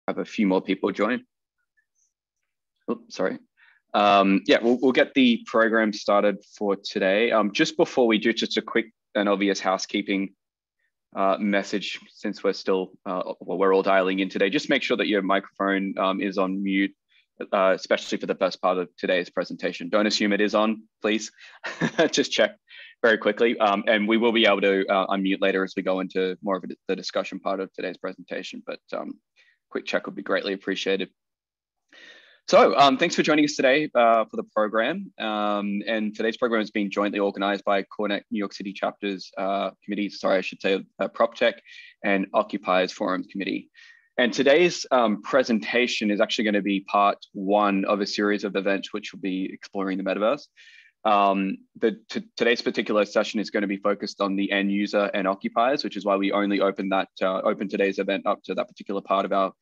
have a few more people join. Oops, sorry. Yeah, we'll get the program started for today. Just before we do, just a quick and obvious housekeeping message, since we're still, we're all dialing in today. Just make sure that your microphone is on mute, especially for the first part of today's presentation. Don't assume it is on, please. Just check very quickly. And we will be able to unmute later as we go into more of the discussion part of today's presentation, but quick check would be greatly appreciated. So thanks for joining us today for the program. And today's program is being jointly organized by CoreNet New York City Chapters Committee, sorry, I should say PropTech and Occupiers Forums Committee. And today's presentation is actually going to be part one of a series of events which will be exploring the metaverse. Today's particular session is going to be focused on the end user and occupiers, which is why we only open today's event up to that particular part of our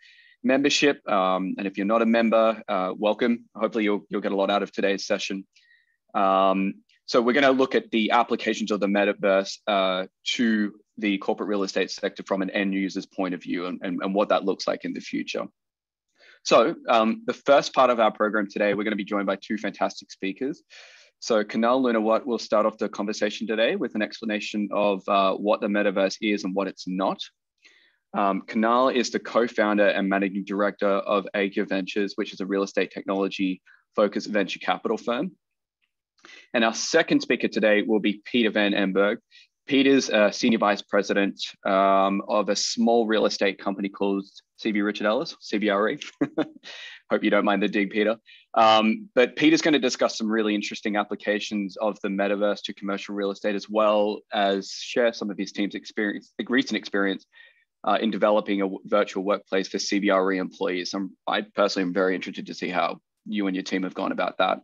membership. And if you're not a member, welcome. Hopefully you'll get a lot out of today's session. So we're going to look at the applications of the metaverse to the corporate real estate sector from an end user's point of view and what that looks like in the future. So the first part of our program today, we're going to be joined by two fantastic speakers. So Kunal Lunawat will start off the conversation today with an explanation of what the metaverse is and what it's not. Kunal is the co-founder and managing director of Agya Ventures, which is a real estate technology focused venture capital firm. And our second speaker today will be Peter Van Emburgh. Peter's senior vice president of a small real estate company called CBRE. Hope you don't mind the dig, Peter. But Peter's going to discuss some really interesting applications of the metaverse to commercial real estate, as well as share some of his team's recent experience in developing a virtual workplace for CBRE employees. I personally am very interested to see how you and your team have gone about that.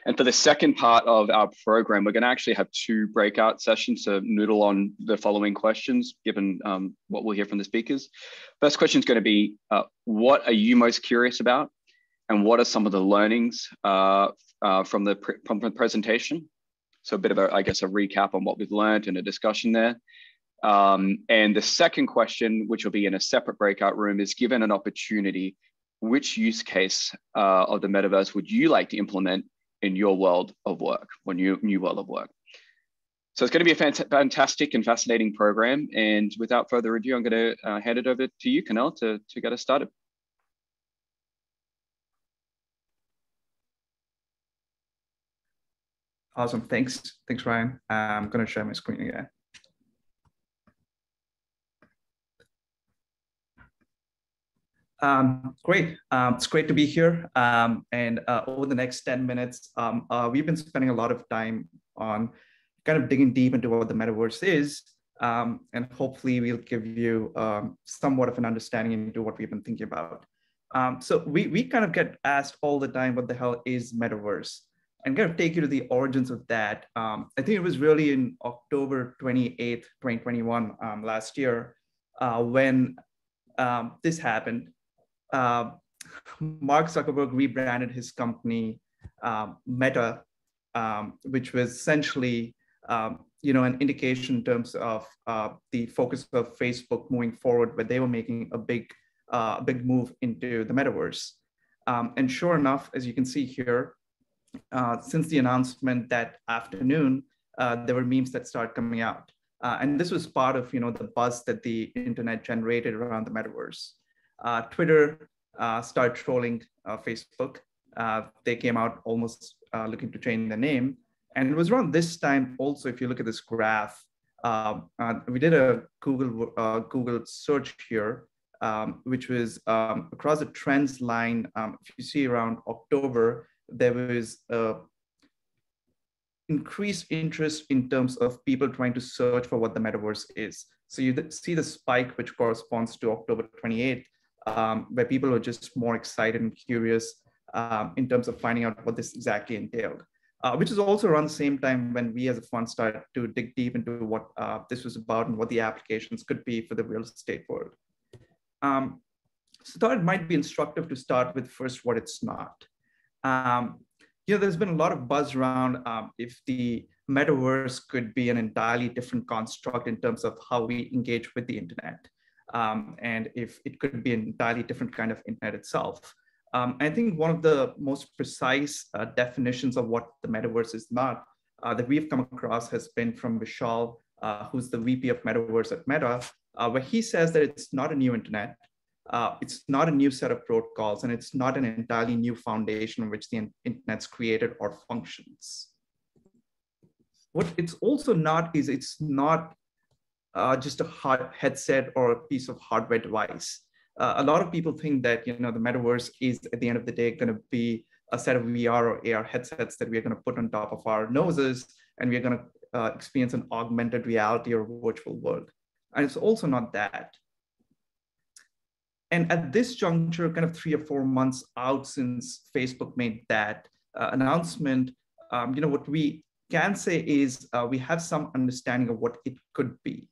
And for the second part of our program, we're going to actually have two breakout sessions to noodle on the following questions, given what we'll hear from the speakers. First question is going to be, what are you most curious about? And what are some of the learnings from the presentation? So a bit of a, I guess, a recap on what we've learned and a discussion there. And the second question, which will be in a separate breakout room, is given an opportunity, which use case of the metaverse would you like to implement in your world of work, or new world of work? So it's going to be a fantastic and fascinating program. And without further ado, I'm going to hand it over to you, Kunal, to get us started. Awesome. Thanks, Ryan. I'm going to share my screen again. Great. It's great to be here. And over the next 10 minutes, we've been spending a lot of time on kind of digging deep into what the metaverse is. And hopefully we'll give you somewhat of an understanding into what we've been thinking about. So we kind of get asked all the time, what the hell is metaverse? And kind of take you to the origins of that. I think it was really in October 28th, 2021, last year, when this happened. Mark Zuckerberg rebranded his company Meta, which was essentially an indication in terms of the focus of Facebook moving forward, where they were making a big move into the metaverse. And sure enough, as you can see here, since the announcement that afternoon, there were memes that started coming out. And this was part of the buzz that the internet generated around the metaverse. Twitter started trolling Facebook. They came out almost looking to change the name. And it was around this time also, if you look at this graph, we did a Google search here, which was across the trends line. If you see around October, there was increased interest in terms of people trying to search for what the metaverse is. So you see the spike, which corresponds to October 28th, where people are just more excited and curious in terms of finding out what this exactly entailed, which is also around the same time when we as a fund started to dig deep into what this was about and what the applications could be for the real estate world. So I thought it might be instructive to start with first what it's not. There's been a lot of buzz around if the metaverse could be an entirely different construct in terms of how we engage with the internet. and if it could be an entirely different kind of internet itself. I think one of the most precise definitions of what the metaverse is not that we've come across has been from Vishal, who's the VP of Metaverse at Meta, where he says that it's not a new internet, it's not a new set of protocols, and it's not an entirely new foundation on which the internet's created or functions. What it's also not is it's not just a hard headset or a piece of hardware device. A lot of people think that the metaverse is at the end of the day going to be a set of VR or AR headsets that we're going to put on top of our noses, and we're going to experience an augmented reality or virtual world. And it's also not that. And at this juncture, kind of 3 or 4 months out since Facebook made that announcement, what we can say is we have some understanding of what it could be.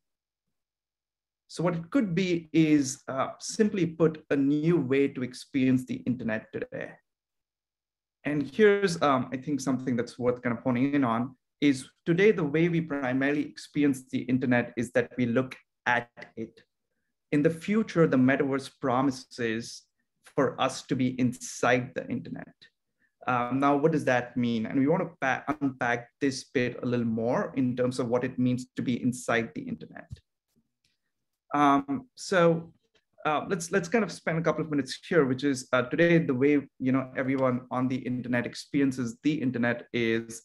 So what it could be is, simply put, a new way to experience the internet today. And here's, I think, something that's worth kind of honing in on is today, the way we primarily experience the internet is that we look at it. In the future, the metaverse promises for us to be inside the internet. Now, what does that mean? And we want to unpack this bit a little more in terms of what it means to be inside the internet. Let's kind of spend a couple of minutes here, which is today the way everyone on the internet experiences the internet is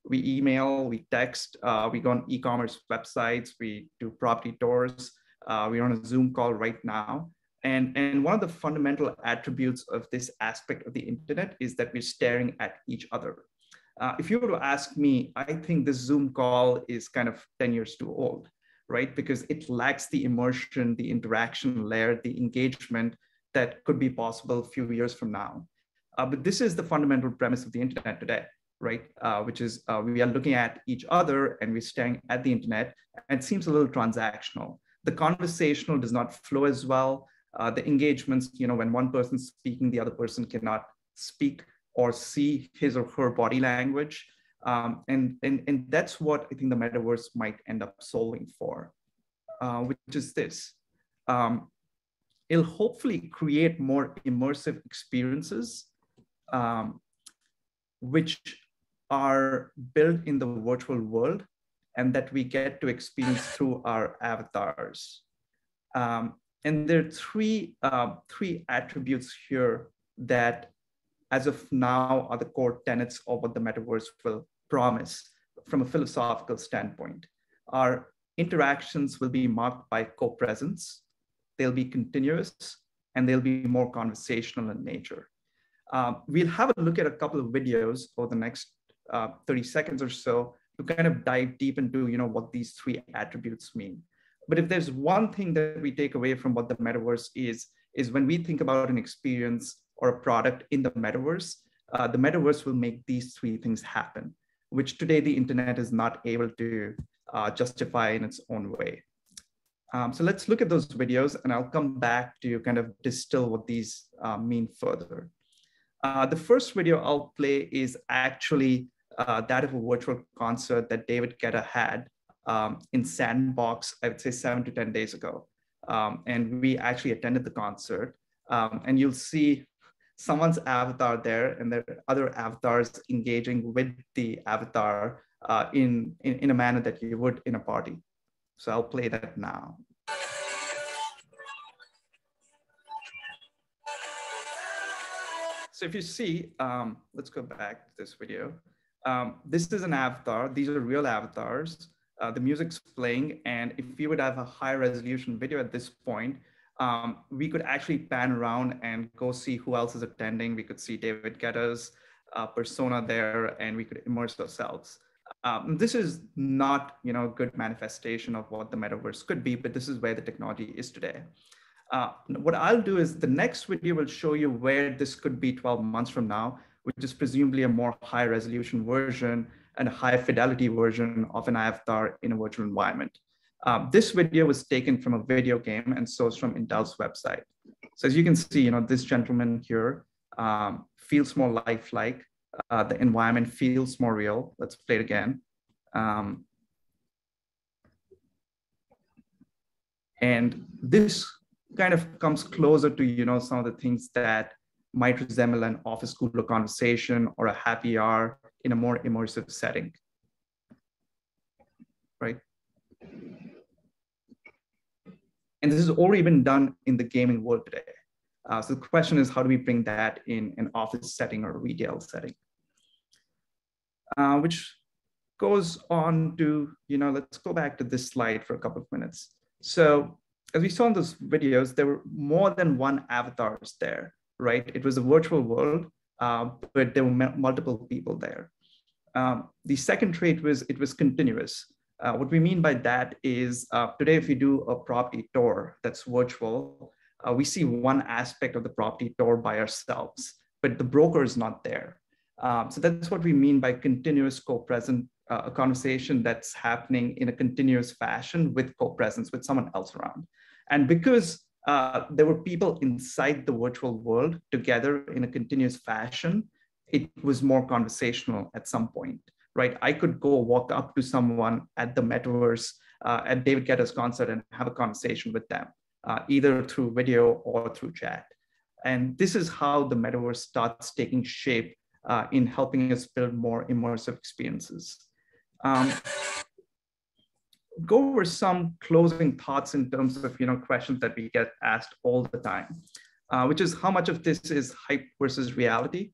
we email, we text, we go on e-commerce websites, we do property tours, we're on a Zoom call right now. And one of the fundamental attributes of this aspect of the internet is that we're staring at each other. If you were to ask me, I think this Zoom call is kind of 10 years too old, right? Because it lacks the immersion, the interaction layer, the engagement that could be possible a few years from now. But this is the fundamental premise of the internet today, right? Which is we are looking at each other and we're staring at the internet, and it seems a little transactional. The conversational does not flow as well. The engagements, when one person's speaking, the other person cannot speak or see his or her body language. And that's what I think the metaverse might end up solving for, which is this. It'll hopefully create more immersive experiences, which are built in the virtual world and that we get to experience through our avatars. And there are three attributes here that, as of now, are the core tenets of what the metaverse will promise from a philosophical standpoint. Our interactions will be marked by co-presence, they'll be continuous, and they'll be more conversational in nature. We'll have a look at a couple of videos over the next 30 seconds or so to kind of dive deep into what these three attributes mean. But if there's one thing that we take away from what the metaverse is when we think about an experience or a product in the metaverse will make these three things happen, which today the internet is not able to justify in its own way. So let's look at those videos, and I'll come back to kind of distill what these mean further. The first video I'll play is actually that of a virtual concert that David Guetta had in Sandbox, I would say 7 to 10 days ago. And we actually attended the concert, and you'll see someone's avatar there and there are other avatars engaging with the avatar in a manner that you would in a party. So I'll play that now. So if you see, let's go back to this video. This is an avatar. These are real avatars. The music's playing, and if we would have a high resolution video at this point, we could actually pan around and go see who else is attending. We could see David Guetta's persona there, and we could immerse ourselves. This is not, a good manifestation of what the metaverse could be, but this is where the technology is today. What I'll do is the next video will show you where this could be 12 months from now, which is presumably a more high resolution version and a high fidelity version of an avatar in a virtual environment. This video was taken from a video game and sourced from Intel's website. So as you can see, this gentleman here feels more lifelike. The environment feels more real. Let's play it again. And this kind of comes closer to some of the things that might resemble an office cooler conversation or a happy hour in a more immersive setting, right? And this has already been done in the gaming world today. So the question is, how do we bring that in an office setting or a retail setting? Which goes on to, let's go back to this slide for a couple of minutes. So as we saw in those videos, there were more than one avatars there, right? It was a virtual world, but there were multiple people there. The second trait was it was continuous. What we mean by that is today, if we do a property tour that's virtual, we see one aspect of the property tour by ourselves, but the broker is not there. So that's what we mean by continuous co-present, a conversation that's happening in a continuous fashion with co-presence, with someone else around. And because there were people inside the virtual world together in a continuous fashion, it was more conversational at some point, right? I could go walk up to someone at the Metaverse at David Guetta's concert and have a conversation with them, either through video or through chat. And this is how the Metaverse starts taking shape in helping us build more immersive experiences. Go over some closing thoughts in terms of questions that we get asked all the time, which is how much of this is hype versus reality.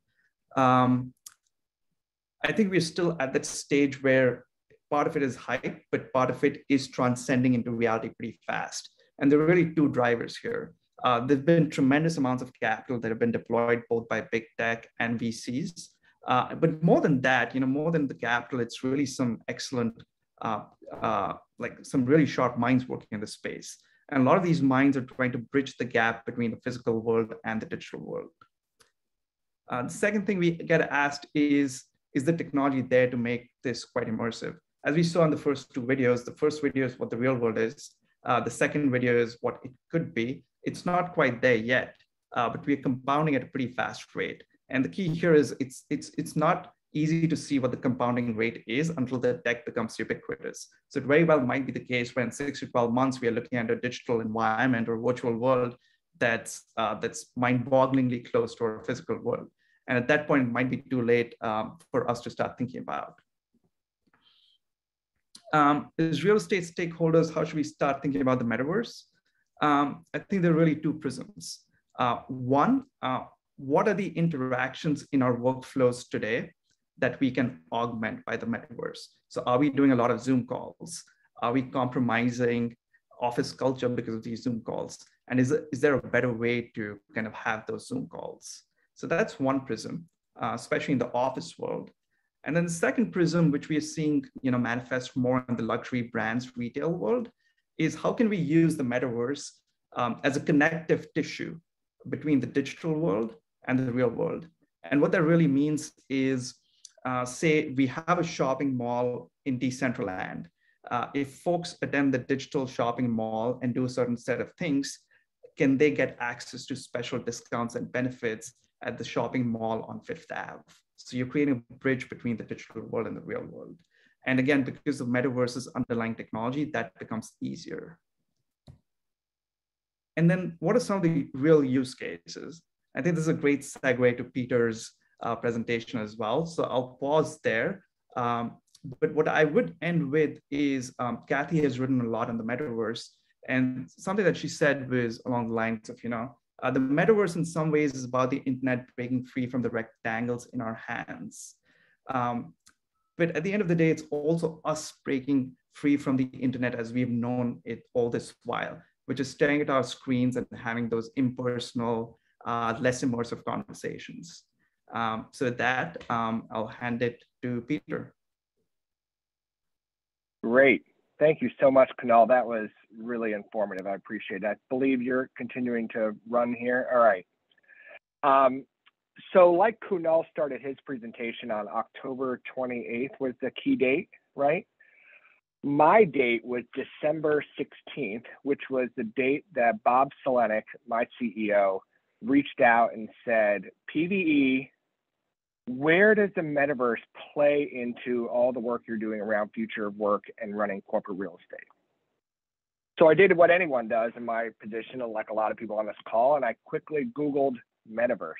I think we're still at that stage where part of it is hype, but part of it is transcending into reality pretty fast. And there are really two drivers here. There've been tremendous amounts of capital that have been deployed both by big tech and VCs. But more than that, more than the capital, it's really some excellent, like some really sharp minds working in the space. And a lot of these minds are trying to bridge the gap between the physical world and the digital world. The second thing we get asked is the technology there to make this quite immersive? As we saw in the first two videos, the first video is what the real world is. The second video is what it could be. It's not quite there yet, but we're compounding at a pretty fast rate. And the key here is it's not easy to see what the compounding rate is until the tech becomes ubiquitous. So it very well might be the case when 6 to 12 months, we are looking at a digital environment or virtual world that's mind-bogglingly close to our physical world. And at that point, it might be too late for us to start thinking about. As real estate stakeholders, how should we start thinking about the metaverse? I think there are really two prisms. One, what are the interactions in our workflows today that we can augment by the metaverse? So are we doing a lot of Zoom calls? Are we compromising office culture because of these Zoom calls? And is there a better way to kind of have those Zoom calls? So that's one prism, especially in the office world. And then the second prism, which we are seeing manifest more in the luxury brands retail world, is how can we use the metaverse as a connective tissue between the digital world and the real world. And what that really means is, say we have a shopping mall in Decentraland. If folks attend the digital shopping mall and do a certain set of things, can they get access to special discounts and benefits at the shopping mall on Fifth Ave? So you're creating a bridge between the digital world and the real world. And again, because of Metaverse's underlying technology, that becomes easier. And then what are some of the real use cases? I think this is a great segue to Peter's presentation as well. So I'll pause there. But what I would end with is Kathy has written a lot on the Metaverse. And something that she said was along the lines of, the Metaverse in some ways is about the internet breaking free from the rectangles in our hands. But at the end of the day, it's also us breaking free from the internet as we've known it all this while, which is staring at our screens and having those impersonal, less immersive conversations. So with that, I'll hand it to Peter. Great. Thank you so much, Kunal. That was really informative. I appreciate it. I believe you're continuing to run here. All right. So like Kunal started his presentation on October 28th was the key date, right? My date was December 16th, which was the date that Bob Selenick, my CEO, reached out and said, PVE, where does the metaverse play into all the work you're doing around future of work and running corporate real estate? So I did what anyone does in my position, like a lot of people on this call, and I quickly Googled Metaverse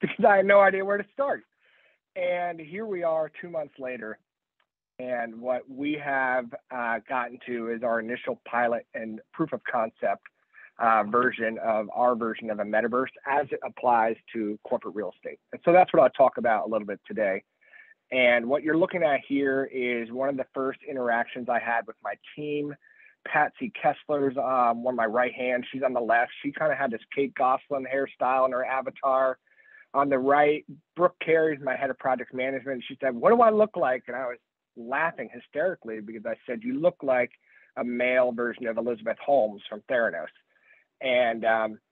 because I had no idea where to start. And here we are 2 months later. And what we have gotten to is our initial pilot and proof of concept version of our version of a metaverse as it applies to corporate real estate. And so that's what I'll talk about a little bit today. And what you're looking at here is one of the first interactions I had with my team. Patsy Kessler's one of my right hand. She's on the left. She kind of had this Kate Gosselin hairstyle in her avatar. On the right, Brooke Carey's my head of project management. She said, "What do I look like?" And I was laughing hysterically because I said, "You look like a male version of Elizabeth Holmes from Theranos." And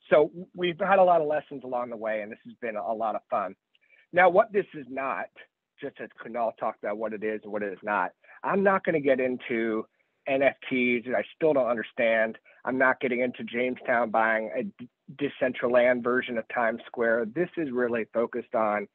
so we've had a lot of lessons along the way, and this has been a lot of fun. Now, what this is not, just as Kunal talked about what it is and what it is not, I'm not going to get into NFTs that I still don't understand. I'm not getting into Jamestown buying a Decentraland version of Times Square. This is really focused on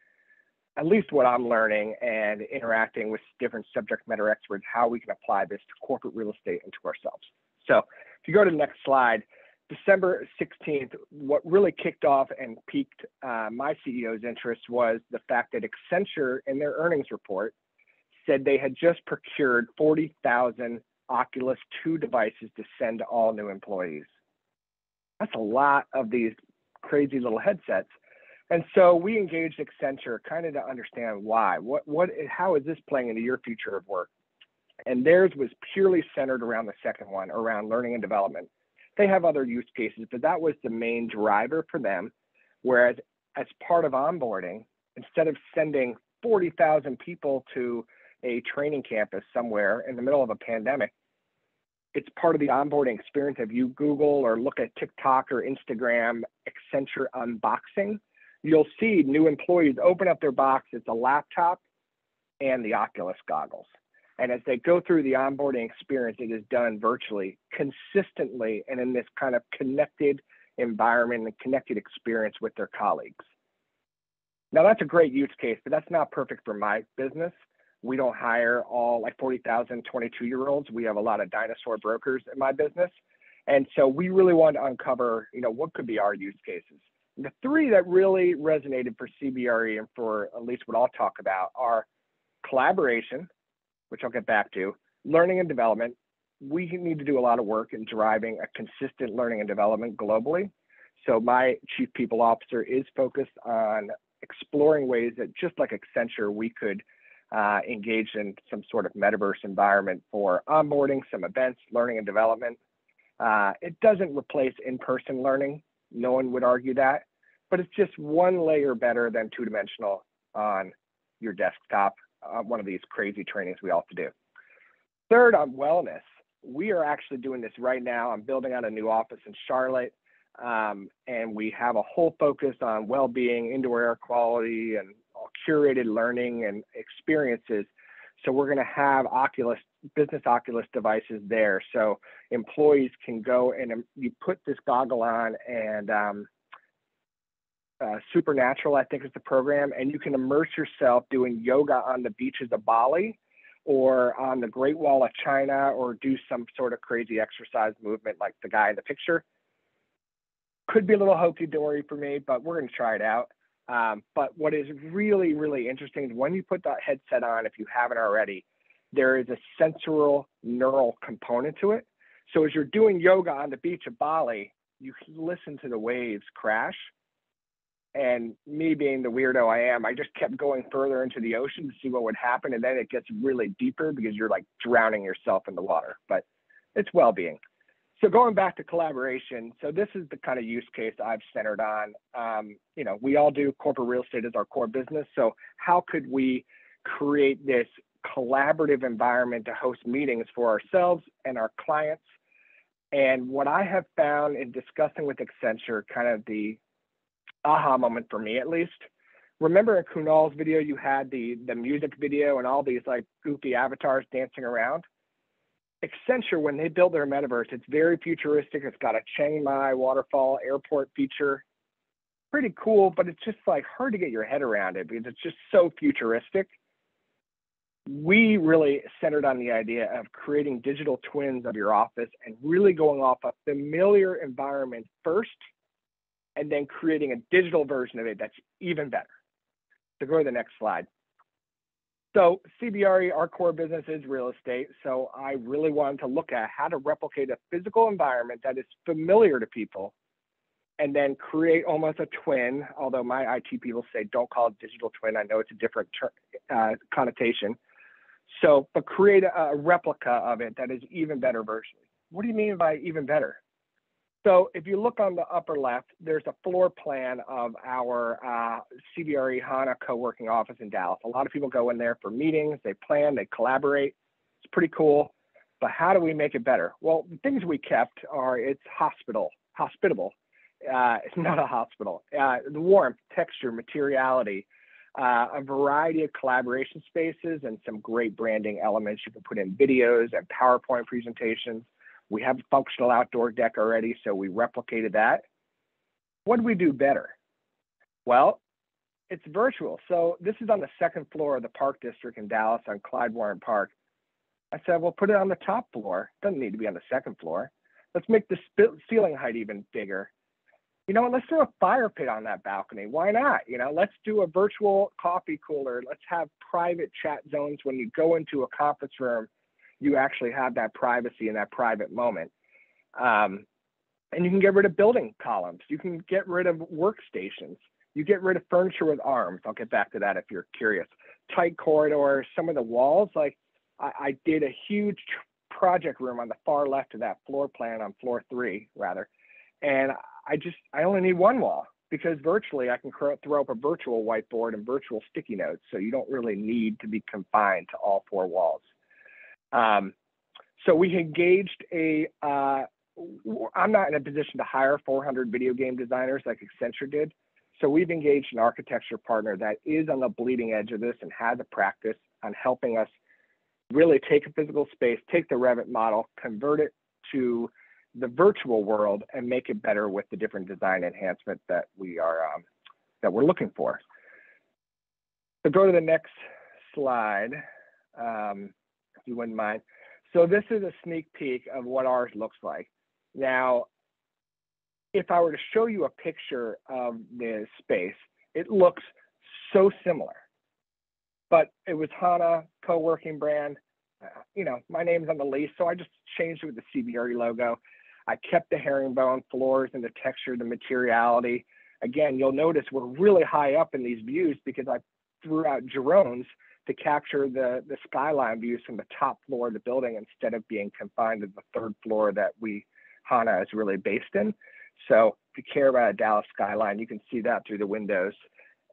at least what I'm learning and interacting with different subject matter experts, how we can apply this to corporate real estate and to ourselves. So if you go to the next slide, December 16th, what really kicked off and piqued my CEO's interest was the fact that Accenture in their earnings report said they had just procured 40,000 Oculus 2 devices to send to all new employees. That's a lot of these crazy little headsets. And so we engaged Accenture kind of to understand why, how is this playing into your future of work? And theirs was purely centered around the second one, around learning and development. They have other use cases, but that was the main driver for them. Whereas as part of onboarding, instead of sending 40,000 people to a training campus somewhere in the middle of a pandemic, it's part of the onboarding experience. If you Google or look at TikTok or Instagram, Accenture unboxing, you'll see new employees open up their box. It's a laptop and the Oculus goggles. And as they go through the onboarding experience, it is done virtually, consistently, and in this kind of connected environment and connected experience with their colleagues. Now, that's a great use case, but that's not perfect for my business. We don't hire all like 40,000 22-year-olds. We have a lot of dinosaur brokers in my business. And so we really want to uncover, what could be our use cases. And the three that really resonated for CBRE and for at least what I'll talk about are collaboration, which I'll get back to, learning and development. We need to do a lot of work in driving a consistent learning and development globally. So my chief people officer is focused on exploring ways that just like Accenture, we could engage in some sort of metaverse environment for onboarding, some events, learning and development. It doesn't replace in-person learning. No one would argue that, but it's just one layer better than two-dimensional on your desktop, one of these crazy trainings we all have to do. Third, on wellness, we are actually doing this right now. I'm building out a new office in Charlotte, and we have a whole focus on well-being, indoor air quality, and curated learning and experiences. So we're going to have business Oculus devices there. So employees can go and you put this goggle on, and Supernatural, I think is the program, and you can immerse yourself doing yoga on the beaches of Bali or on the Great Wall of China, or do some sort of crazy exercise movement like the guy in the picture. Could be a little hokey-dory for me, but we're going to try it out. But what is really, really interesting is when you put that headset on, if you haven't already, there is a sensory neural component to it. So as you're doing yoga on the beach of Bali, you can listen to the waves crash. And me being the weirdo I am, I just kept going further into the ocean to see what would happen. And then it gets really deeper because you're like drowning yourself in the water, but it's well-being. So going back to collaboration, so this is the kind of use case I've centered on. We all do corporate real estate as our core business. So how could we create this collaborative environment to host meetings for ourselves and our clients? And what I have found in discussing with Accenture, kind of the aha moment for me at least, remember in Kunal's video, you had the music video and all these like goofy avatars dancing around? Accenture, when they build their metaverse, it's very futuristic. It's got a Chiang Mai waterfall airport feature. Pretty cool, but it's just like hard to get your head around it because it's just so futuristic. we really centered on the idea of creating digital twins of your office and really going off a familiar environment first, and then creating a digital version of it that's even better. So go to the next slide. So CBRE, our core business is real estate. So I really wanted to look at how to replicate a physical environment that is familiar to people and then create almost a twin, although my IT people say don't call it digital twin. I know it's a different connotation. So, but create a replica of it that is even better version. What do you mean by even better? So if you look on the upper left, there's a floor plan of our CBRE HANA co-working office in Dallas. A lot of people go in there for meetings, they plan, they collaborate. It's pretty cool. But how do we make it better? Well, the things we kept are it's hospitable. It's not a hospital. The warmth, texture, materiality, a variety of collaboration spaces, and some great branding elements. You can put in videos and PowerPoint presentations. We have a functional outdoor deck already, so we replicated that. What do we do better? Well, it's virtual. So this is on the second floor of the Park District in Dallas on Clyde Warren Park. I said, well, put it on the top floor. Doesn't need to be on the second floor. Let's make the ceiling height even bigger. You know what, let's throw a fire pit on that balcony. Why not? You know, let's do a virtual coffee cooler. Let's have private chat zones. When you go into a conference room, you actually have that privacy in that private moment. And you can get rid of building columns. You can get rid of workstations. You get rid of furniture with arms. I'll get back to that if you're curious. Tight corridors, some of the walls, like I did a huge project room on the far left of that floor plan on floor 3, rather. And I only need one wall because virtually I can throw up a virtual whiteboard and virtual sticky notes. So you don't really need to be confined to all 4 walls. So we engaged I'm not in a position to hire 400 video game designers like Accenture did. So we've engaged an architecture partner that is on the bleeding edge of this and has a practice on helping us really take a physical space, take the Revit model, convert it to the virtual world and make it better with the different design enhancements that that we're looking for. So go to the next slide, if you wouldn't mind. So this is a sneak peek of what ours looks like. Now, if I were to show you a picture of the space, it looks so similar, but it was HANA co-working brand. You know, my name's on the lease, so I just changed it with the CBRE logo. I kept the herringbone floors and the texture, the materiality. Again, you'll notice we're really high up in these views because I threw out drones to capture the skyline views from the top floor of the building instead of being confined to the 3rd floor that HANA is really based in. So if you care about a Dallas skyline, you can see that through the windows.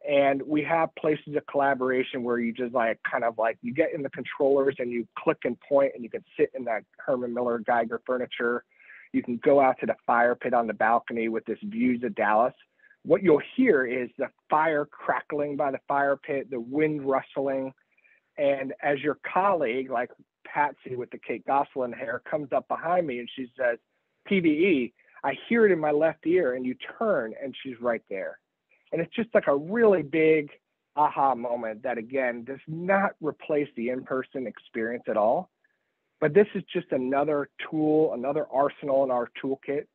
And we have places of collaboration where you just you get in the controllers and you click and point and you can sit in that Herman Miller Geiger furniture. You can go out to the fire pit on the balcony with this views of Dallas. What you'll hear is the fire crackling by the fire pit, the wind rustling. And as your colleague, like Patsy with the Kate Gosselin hair, comes up behind me and she says, PVE, I hear it in my left ear, and you turn and she's right there. And it's just like a really big aha moment that, again, does not replace the in-person experience at all. But this is just another tool, another arsenal in our toolkit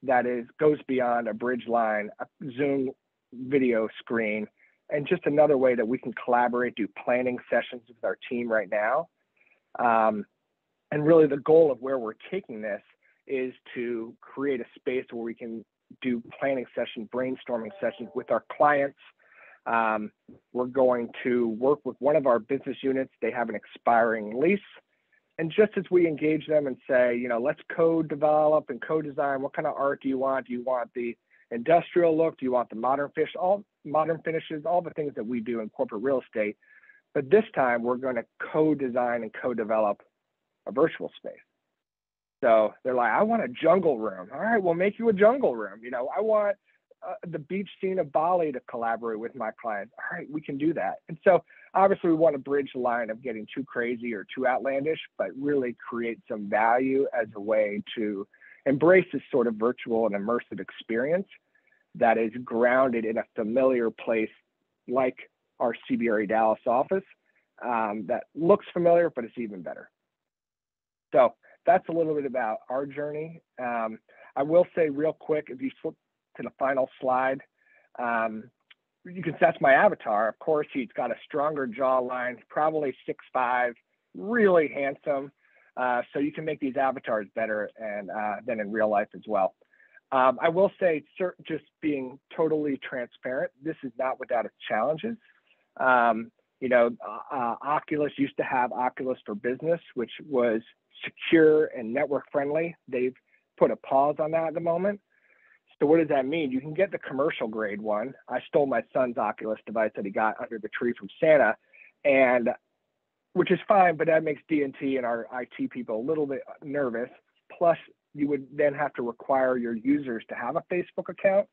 that goes beyond a bridge line, a Zoom video screen, and just another way that we can collaborate, do planning sessions with our team right now. And really the goal of where we're taking this is to create a space where we can do planning sessions, brainstorming sessions with our clients. We're going to work with one of our business units. They have an expiring lease. And just as we engage them and say, you know, let's co-develop and co-design, what kind of art do you want? Do you want the industrial look? Do you want the modern finishes, all the things that we do in corporate real estate. But this time we're going to co-design and co-develop a virtual space. So they're like, I want a jungle room. All right, we'll make you a jungle room. You know, I want the beach scene of Bali to collaborate with my clients. All right, we can do that. And so obviously we want to bridge the line of getting too crazy or too outlandish, but really create some value as a way to embrace this sort of virtual and immersive experience that is grounded in a familiar place like our CBRE Dallas office, that looks familiar, but it's even better. So that's a little bit about our journey. I will say real quick, if you flip to the final slide, you can that's my avatar. Of course, he's got a stronger jawline, probably 6'5", really handsome. So you can make these avatars better and than in real life as well. I will say, just being totally transparent, this is not without its challenges. You know, Oculus used to have Oculus for Business, which was secure and network friendly. They've put a pause on that at the moment. So what does that mean? You can get the commercial grade one. I stole my son's Oculus device that he got under the tree from Santa, and which is fine, but that makes D&T and our IT people a little bit nervous. Plus, you would then have to require your users to have a Facebook account.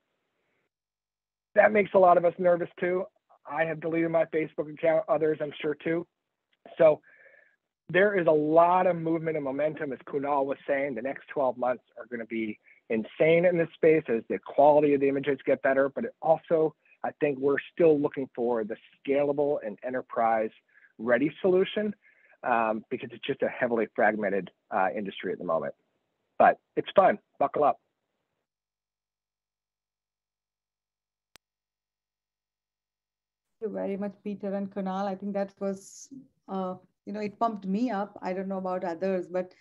That makes a lot of us nervous too. I have deleted my Facebook account, others I'm sure too. So there is a lot of movement and momentum, as Kunal was saying. The next 12 months are going to be insane in this space as the quality of the images get better, but it also, I think we're still looking for the scalable and enterprise ready solution because it's just a heavily fragmented industry at the moment. But it's fun, buckle up. Thank you very much, Peter and Kunal. I think that was, you know, it pumped me up. I don't know about others, but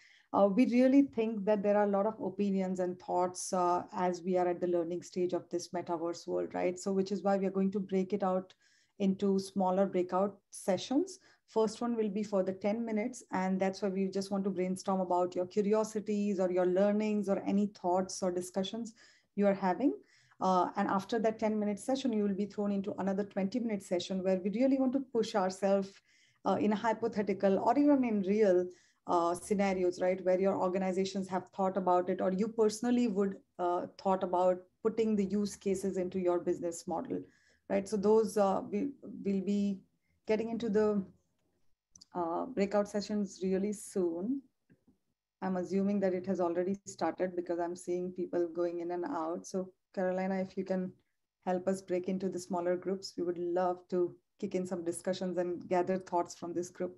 we really think that there are a lot of opinions and thoughts as we are at the learning stage of this metaverse world, right? So which is why we are going to break it out into smaller breakout sessions. First one will be for the 10 minutes. And that's why we just want to brainstorm about your curiosities or your learnings or any thoughts or discussions you are having. And after that 10-minute session, you will be thrown into another 20-minute session where we really want to push ourselves in a hypothetical or even in real scenarios, right? Where your organizations have thought about it, or you personally would thought about putting the use cases into your business model, right? So those we will be getting into the breakout sessions really soon. I'm assuming that it has already started because I'm seeing people going in and out. So Carolina, if you can help us break into the smaller groups, we would love to kick in some discussions and gather thoughts from this group.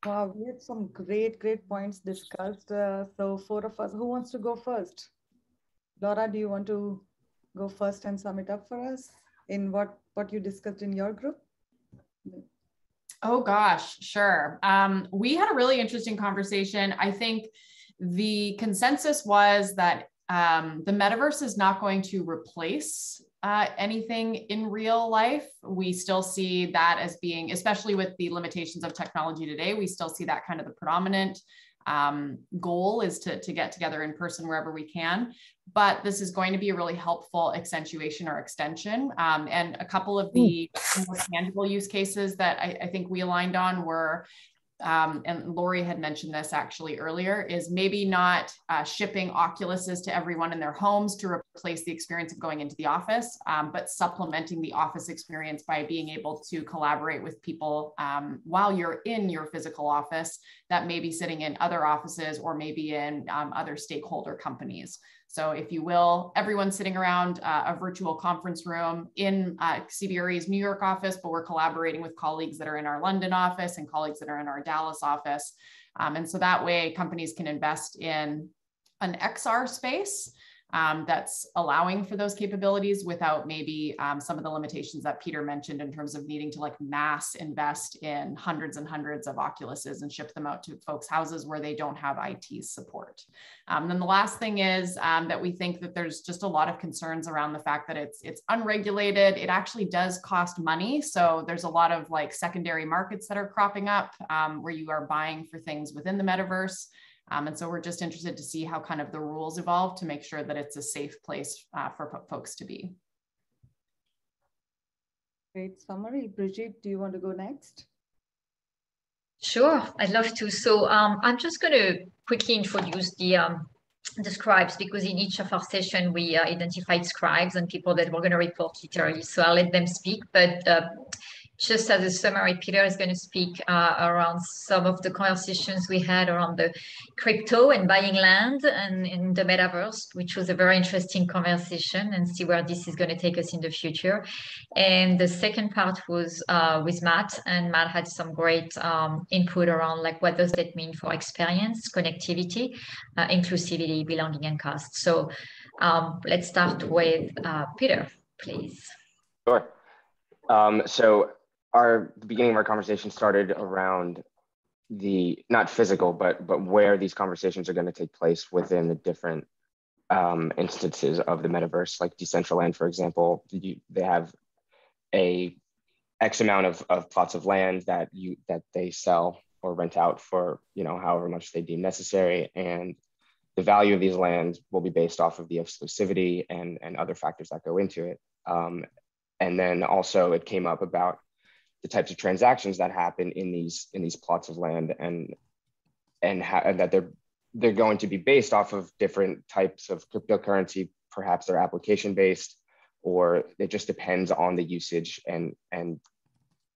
Wow, we had some great points discussed. So four of us, who wants to go first? Laura, do you want to go first and sum it up for us in what you discussed in your group? Oh gosh, sure. We had a really interesting conversation. I think the consensus was that the metaverse is not going to replace anything in real life. We still see that as being, especially with the limitations of technology today, we still see that kind of the predominant goal is to get together in person wherever we can. But this is going to be a really helpful accentuation or extension. And a couple of the more tangible use cases that I think we aligned on were, and Lori had mentioned this actually earlier, is maybe not shipping Oculuses to everyone in their homes to replace the experience of going into the office, but supplementing the office experience by being able to collaborate with people while you're in your physical office that may be sitting in other offices or maybe in other stakeholder companies. So if you will, everyone's sitting around a virtual conference room in CBRE's New York office, but we're collaborating with colleagues that are in our London office and colleagues that are in our Dallas office. And so that way companies can invest in an XR space that's allowing for those capabilities without maybe some of the limitations that Peter mentioned in terms of needing to like mass invest in hundreds and hundreds of Oculuses and ship them out to folks' houses where they don't have IT support. And then the last thing is that we think that there's just a lot of concerns around the fact that it's unregulated. It actually does cost money. So there's a lot of like secondary markets that are cropping up where you are buying for things within the metaverse. And so we're just interested to see how kind of the rules evolve to make sure that it's a safe place for folks to be. Great summary. Brigitte, do you want to go next? Sure, I'd love to. So I'm just going to quickly introduce the scribes, because in each of our sessions we identified scribes and people that were going to report literally. So I'll let them speak, but just as a summary, Peter is going to speak around some of the conversations we had around the crypto and buying land and in the metaverse, which was a very interesting conversation, and see where this is going to take us in the future. And the second part was with Matt, and Matt had some great input around like what does that mean for experience, connectivity, inclusivity, belonging, and cost. So let's start with Peter, please. Sure. So the beginning of our conversation started around the, not physical, but where these conversations are going to take place within the different instances of the metaverse, like Decentraland, for example. They have a X amount of plots of land that they sell or rent out for, however much they deem necessary. And the value of these lands will be based off of the exclusivity and other factors that go into it. And then also it came up about the types of transactions that happen in these plots of land and that they're going to be based off of different types of cryptocurrency. Perhaps they're application based, or it just depends on the usage and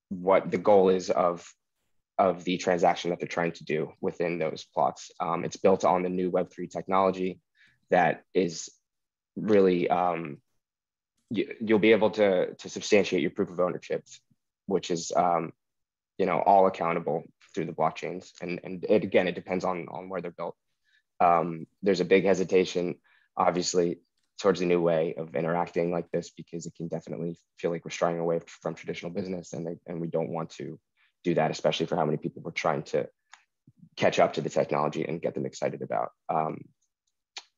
what the goal is of the transaction that they're trying to do within those plots. It's built on the new Web3 technology that is really, you'll be able to substantiate your proof of ownership, which is all accountable through the blockchains. And again, it depends on where they're built. There's a big hesitation, obviously, towards the new way of interacting like this, because it can definitely feel like we're straying away from traditional business, and we don't want to do that, especially for how many people we're trying to catch up to the technology and get them excited about.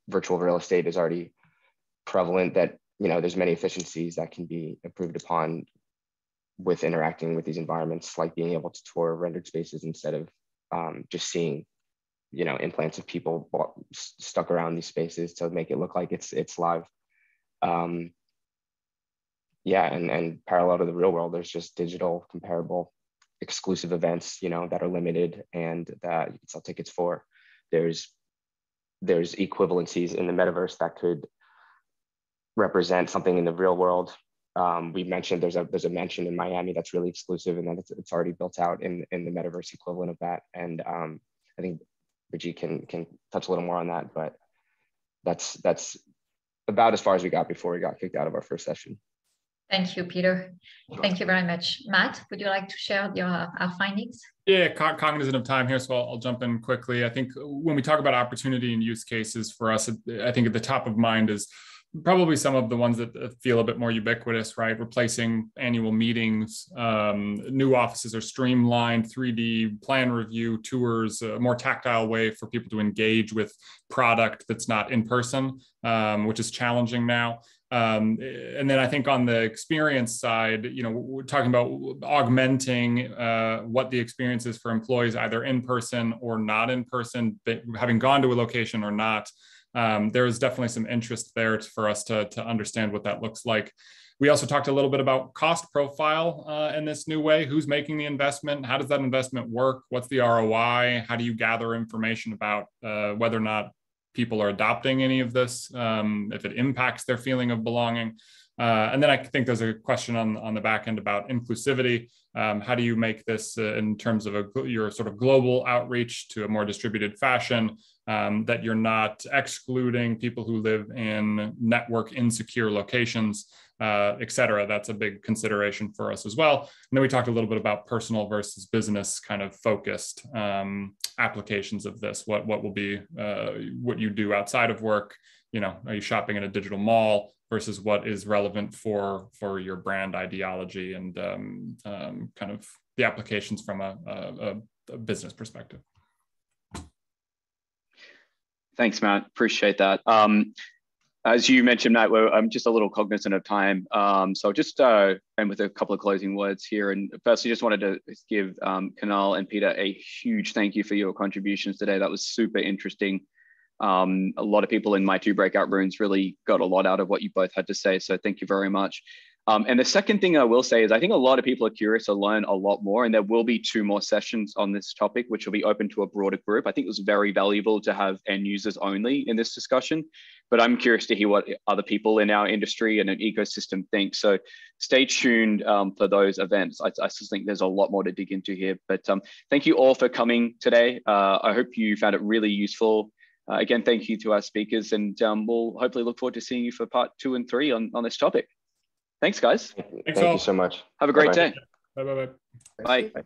Virtual real estate is already prevalent, that there's many efficiencies that can be improved upon with interacting with these environments, like being able to tour rendered spaces instead of just seeing implants of people stuck around these spaces to make it look like it's live. Yeah, and parallel to the real world, there's just digital comparable exclusive events, that are limited and that you can sell tickets for. There's equivalencies in the metaverse that could represent something in the real world. We mentioned there's a mention in Miami that's really exclusive, and that it's already built out in the metaverse equivalent of that. And I think Brigitte can touch a little more on that, but that's about as far as we got before we got kicked out of our first session. Thank you, Peter. Thank you very much. Matt, would you like to share our findings? Yeah, cognizant of time here, so I'll jump in quickly. I think when we talk about opportunity and use cases for us, I think at the top of mind is probably some of the ones that feel a bit more ubiquitous, right? Replacing annual meetings, new offices are streamlined, 3D plan review, tours, a more tactile way for people to engage with product that's not in person, which is challenging now. And then I think on the experience side, we're talking about augmenting what the experience is for employees, either in person or not in person, having gone to a location or not. There is definitely some interest there for us to understand what that looks like. We also talked a little bit about cost profile in this new way. Who's making the investment? How does that investment work? What's the ROI? How do you gather information about whether or not people are adopting any of this, if it impacts their feeling of belonging? And then I think there's a question on the back end about inclusivity. How do you make this in terms of your sort of global outreach to a more distributed fashion, that you're not excluding people who live in network insecure locations, et cetera? That's a big consideration for us as well. And then we talked a little bit about personal versus business kind of focused applications of this. What will be what you do outside of work? Are you shopping in a digital mall versus what is relevant for your brand ideology and kind of the applications from a business perspective. Thanks, Matt. Appreciate that. As you mentioned, Matt, I'm just a little cognizant of time. So I'll just end with a couple of closing words here. And firstly, just wanted to give Kunal and Peter a huge thank you for your contributions today. That was super interesting. A lot of people in my 2 breakout rooms really got a lot out of what you both had to say. So thank you very much. And the second thing I will say is I think a lot of people are curious to learn a lot more, and there will be 2 more sessions on this topic, which will be open to a broader group. I think it was very valuable to have end users only in this discussion, but I'm curious to hear what other people in our industry and an ecosystem think. So stay tuned for those events. I just think there's a lot more to dig into here, but thank you all for coming today. I hope you found it really useful. Again, thank you to our speakers, and we'll hopefully look forward to seeing you for part 2 and 3 on this topic. Thanks, guys. Thank you so much. Have a great day. Bye-bye. Bye.